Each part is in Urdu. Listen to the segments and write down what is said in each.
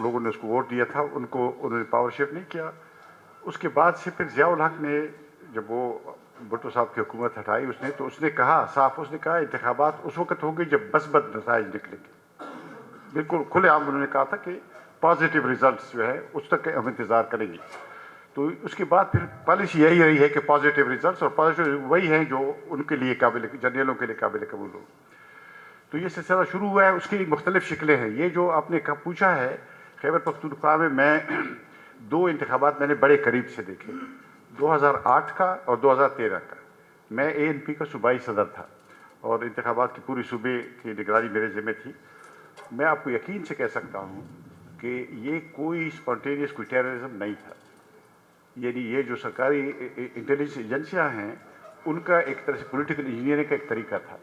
لوگوں نے اس کو ووٹ دیا تھا انہوں نے پاور شفٹ نہیں کیا. اس کے بعد سے پھر ضیاء الحق نے جب وہ بھٹو صاحب کی حکومت ہٹائی اس نے کہا صاف، اس نے کہا انتخابات اس وقت ہوں گے جب مثبت نتائج نکلیں گے. بالکل کھلے عام انہوں نے کہا تھا کہ پازیٹیو ریزلٹس جو ہے اس تک ہم انتظار کریں گے. تو اس کے بعد پھر پالیسی یہی رہی ہے کہ پازیٹیو ریزلٹس، اور پازیٹیو وہی ہیں جو ان کے لیے جرنیلوں کے لیے قابل قبول ہو. تو یہ سلسلہ شروع ہوا ہے. اس کی مختلف شکلیں ہیں. یہ جو آپ نے پوچھا ہے، خیبر پختونخوا میں 2 انتخابات میں نے بڑے قریب سے دیکھے، 2008 کا اور 2013 کا. میں ANP کا صوبائی صدر تھا اور انتخابات کی پوری صوبے کی نگرانی میرے ذمہ تھی. میں آپ کو یقین سے کہہ سکتا ہوں کہ یہ کوئی اسپونٹینیس کوئی ٹیررزم نہیں تھا. یعنی یہ جو سرکاری انٹیلیجنس ایجنسیاں ہیں ان کا ایک طرح سے پولیٹیکل انجینئرنگ کا ایک طریقہ تھا.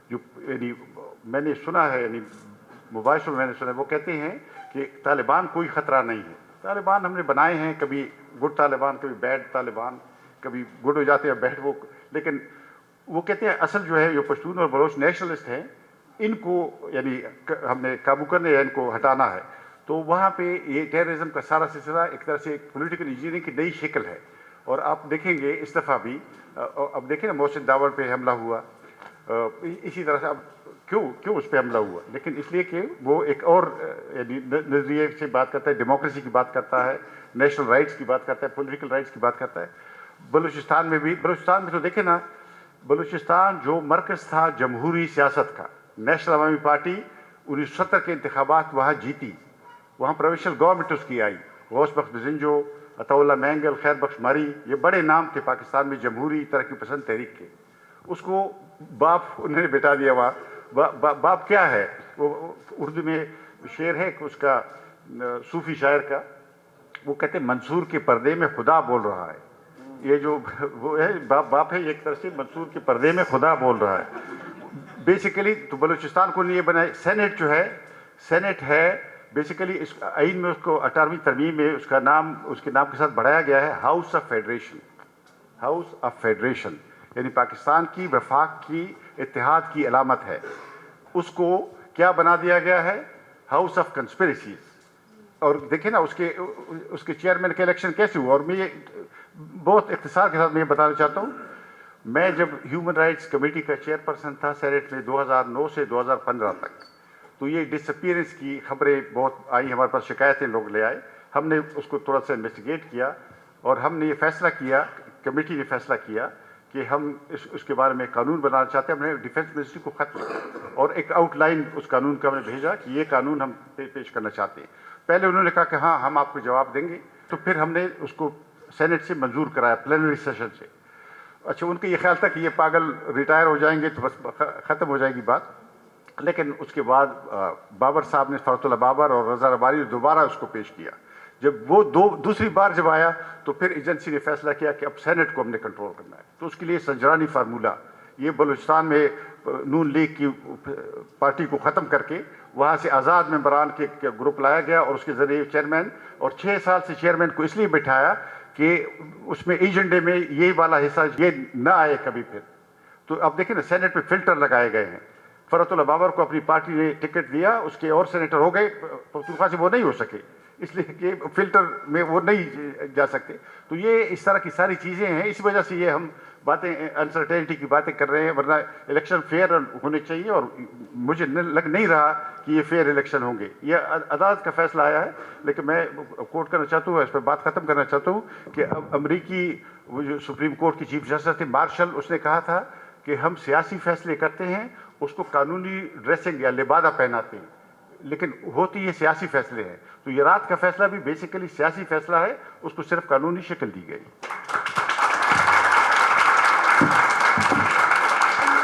جو یعنی میں نے سنا ہے، یعنی مباحثوں میں نے سنا، وہ کہتے ہیں کہ طالبان کوئی خطرہ نہیں ہے. طالبان ہم نے بنائے ہیں، کبھی گڈ طالبان، کبھی بیڈ طالبان، کبھی گڈ ہو جاتے ہیں بیڈ. لیکن وہ کہتے ہیں اصل جو ہے جو پشتون اور بلوچ نیشنلسٹ ہیں ان کو یعنی ہم نے قابو کرنا ہے، ان کو ہٹانا ہے. تو وہاں پہ یہ ٹیررزم کا سارا سلسلہ ایک طرح سے پولیٹیکل انجینئرنگ کی نئی شکل ہے. اور آپ دیکھیں گے اس دفعہ بھی، اب دیکھیں نا محسن داور پہ حملہ ہوا، اسی طرح سے اب کیوں اس پہ حملہ ہوا؟ لیکن اس لیے کہ وہ ایک اور یعنی نظریے سے بات کرتا ہے، ڈیموکریسی کی بات کرتا ہے، نیشنل رائٹس کی بات کرتا ہے، پولیٹیکل رائٹس کی بات کرتا ہے. بلوچستان میں تو دیکھیں نا، بلوچستان جو مرکز تھا جمہوری سیاست کا، نیشنل عوامی پارٹی 1970 کے انتخابات وہاں جیتی، وہاں پروونشل گورنمنٹ اس کی آئی. غوث بخش بزنجو، عطا اللہ مینگل، خیر بخش ماری، یہ بڑے نام تھے پاکستان میں جمہوری ترقی پسند تحریک کے. اس کو باپ انہوں نے بٹھا دیا وہاں. باپ کیا ہے؟ وہ اردو میں شعر ہے کہ اس کا صوفی شاعر کا، وہ کہتے ہیں منصور کے پردے میں خدا بول رہا ہے. یہ جو وہ ہے باپ ہے، ایک طرح سے منصور کے پردے میں خدا بول رہا ہے. بیسیکلی تو بلوچستان کو لیے بنائے. سینٹ جو ہے، سینٹ ہے بیسیکلی اس آئین میں، اس کو 18ویں ترمیم میں اس کے نام کے ساتھ بڑھایا گیا ہے house of federation. House of federation یعنی پاکستان کی وفاق کی، اتحاد کی علامت ہے. اس کو کیا بنا دیا گیا ہے؟ House of conspiracies. اور دیکھیں نا اس کے چیئرمین کا الیکشن کیسے ہوا. اور میں یہ بہت اختصار کے ساتھ میں یہ بتانا چاہتا ہوں، میں جب ہیومن رائٹس کمیٹی کا چیئرپرسن تھا سینٹ میں 2009 سے 2015 تک، تو یہ ڈس اپیئرنس کی خبریں بہت آئی، ہمارے پاس شکایتیں لوگ لے آئے. ہم نے اس کو تھوڑا سا انویسٹیگیٹ کیا اور ہم نے یہ فیصلہ کیا، کمیٹی نے فیصلہ کیا کہ ہم اس کے بارے میں قانون بنانا چاہتے ہیں. ہم نے ڈیفینس منسٹری کو خط لکھا اور ایک آؤٹ لائن اس قانون کا ہم نے بھیجا کہ یہ قانون ہم پیش کرنا چاہتے ہیں. پہلے انہوں نے کہا کہ ہاں ہم آپ کو جواب دیں گے. تو پھر ہم نے اس کو سینٹ سے منظور کرایا، پلینری سیشن سے. اچھا، ان کا یہ خیال تھا کہ یہ پاگل ریٹائر ہو جائیں گے تو بس ختم ہو جائے گی بات. لیکن اس کے بعد بابر صاحب نے، فرحت اللہ بابر اور رضا ربانی نے دوبارہ اس کو پیش کیا. جب وہ دوسری بار جب آیا تو پھر ایجنسی نے فیصلہ کیا کہ اب سینٹ کو ہم نے کنٹرول کرنا ہے. تو اس کے لیے سنجرانی فارمولہ، یہ بلوچستان میں نون لیگ کی پارٹی کو ختم کر کے وہاں سے آزاد ممبران کے گروپ لایا گیا اور اس کے ذریعے چیئرمین، اور 6 سال سے چیئرمین کو اس لیے بٹھایا کہ اس میں ایجنڈے میں یہی والا حصہ یہ نہ آئے کبھی پھر. تو اب دیکھیں نا، سینٹ پہ فلٹر لگائے گئے ہیں. فرحت اللہ بابر کو اپنی پارٹی نے ٹکٹ دیا، اس کے اور سینیٹر ہو گئے، پختونخوا سے وہ نہیں ہو سکے اس لیے کہ فلٹر میں وہ نہیں جا سکتے. تو یہ اس طرح کی ساری چیزیں ہیں. اس وجہ سے یہ ہم باتیں انسرٹینٹی کی باتیں کر رہے ہیں، ورنہ الیکشن فیئر ہونے چاہیے. اور مجھے لگ نہیں رہا کہ یہ فیئر الیکشن ہوں گے. یہ عدالت کا فیصلہ آیا ہے. لیکن میں کوٹ کرنا چاہتا ہوں، اس پہ بات ختم کرنا چاہتا ہوں کہ امریکی وہ جو سپریم کورٹ کی چیف جسٹس تھے مارشل، اس نے کہا تھا کہ ہم سیاسی فیصلے کرتے ہیں، اس کو قانونی ڈریسنگ یا لبادہ پہناتے ہیں، لیکن ہوتی یہ سیاسی فیصلے ہیں. تو یہ رات کا فیصلہ بھی بیسیکلی سیاسی فیصلہ ہے، اس کو صرف قانونی شکل دی گئی.